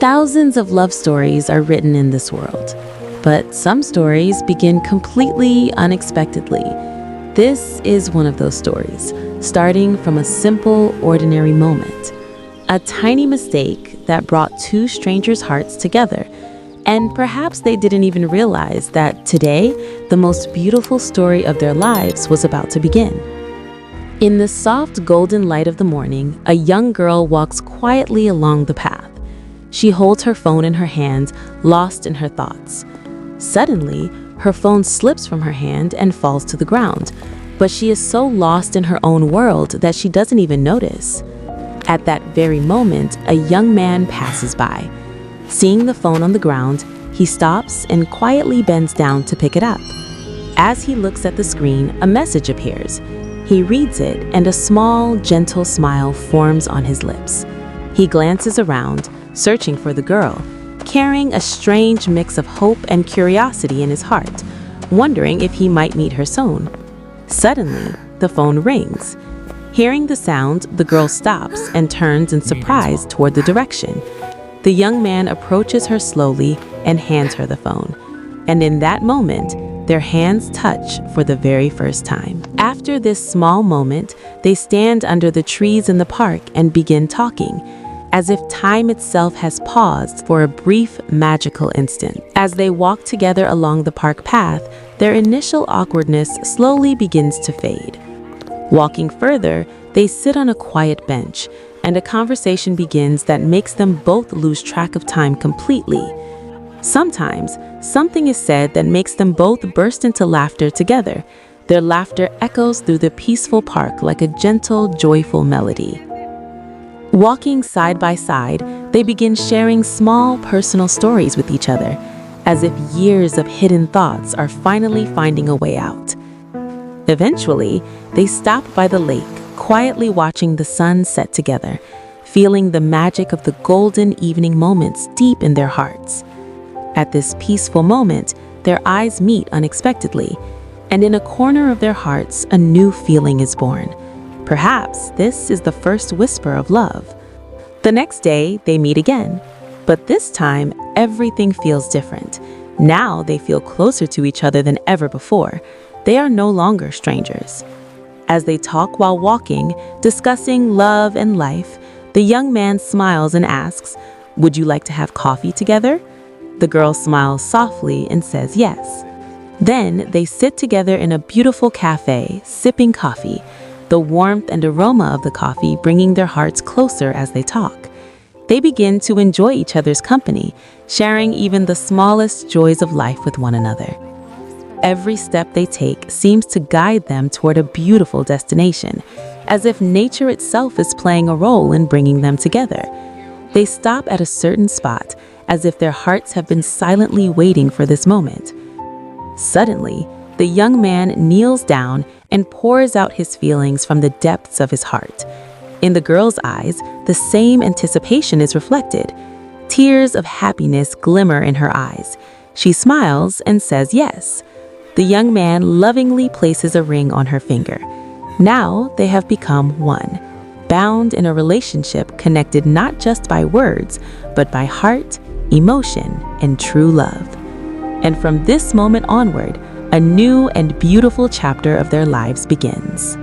Thousands of love stories are written in this world, but some stories begin completely unexpectedly. This is one of those stories, starting from a simple, ordinary moment. A tiny mistake that brought two strangers' hearts together. And perhaps they didn't even realize that today, the most beautiful story of their lives was about to begin. In the soft golden light of the morning, a young girl walks quietly along the path. She holds her phone in her hand, lost in her thoughts. Suddenly, her phone slips from her hand and falls to the ground, but she is so lost in her own world that she doesn't even notice. At that very moment, a young man passes by. Seeing the phone on the ground, he stops and quietly bends down to pick it up. As he looks at the screen, a message appears. He reads it, and a small, gentle smile forms on his lips. He glances around, searching for the girl, carrying a strange mix of hope and curiosity in his heart, wondering if he might meet her soon. Suddenly, the phone rings. Hearing the sound, the girl stops and turns in surprise toward the direction. The young man approaches her slowly and hands her the phone. And in that moment, their hands touch for the very first time. After this small moment, they stand under the trees in the park and begin talking, as if time itself has paused for a brief, magical instant. As they walk together along the park path, their initial awkwardness slowly begins to fade. Walking further, they sit on a quiet bench, and a conversation begins that makes them both lose track of time completely. Sometimes, something is said that makes them both burst into laughter together. Their laughter echoes through the peaceful park like a gentle, joyful melody. Walking side by side, they begin sharing small, personal stories with each other, as if years of hidden thoughts are finally finding a way out. Eventually, they stop by the lake, quietly watching the sun set together, feeling the magic of the golden evening moments deep in their hearts. At this peaceful moment, their eyes meet unexpectedly, and in a corner of their hearts, a new feeling is born. Perhaps this is the first whisper of love. The next day, they meet again, but this time, everything feels different. Now they feel closer to each other than ever before. They are no longer strangers. As they talk while walking, discussing love and life, the young man smiles and asks, "Would you like to have coffee together?" The girl smiles softly and says yes. Then they sit together in a beautiful cafe, sipping coffee, the warmth and aroma of the coffee bringing their hearts closer as they talk. They begin to enjoy each other's company, sharing even the smallest joys of life with one another. Every step they take seems to guide them toward a beautiful destination, as if nature itself is playing a role in bringing them together. They stop at a certain spot, as if their hearts have been silently waiting for this moment. Suddenly, the young man kneels down and pours out his feelings from the depths of his heart. In the girl's eyes, the same anticipation is reflected. Tears of happiness glimmer in her eyes. She smiles and says yes. The young man lovingly places a ring on her finger. Now they have become one, bound in a relationship connected not just by words, but by heart, emotion, and true love. And from this moment onward, a new and beautiful chapter of their lives begins.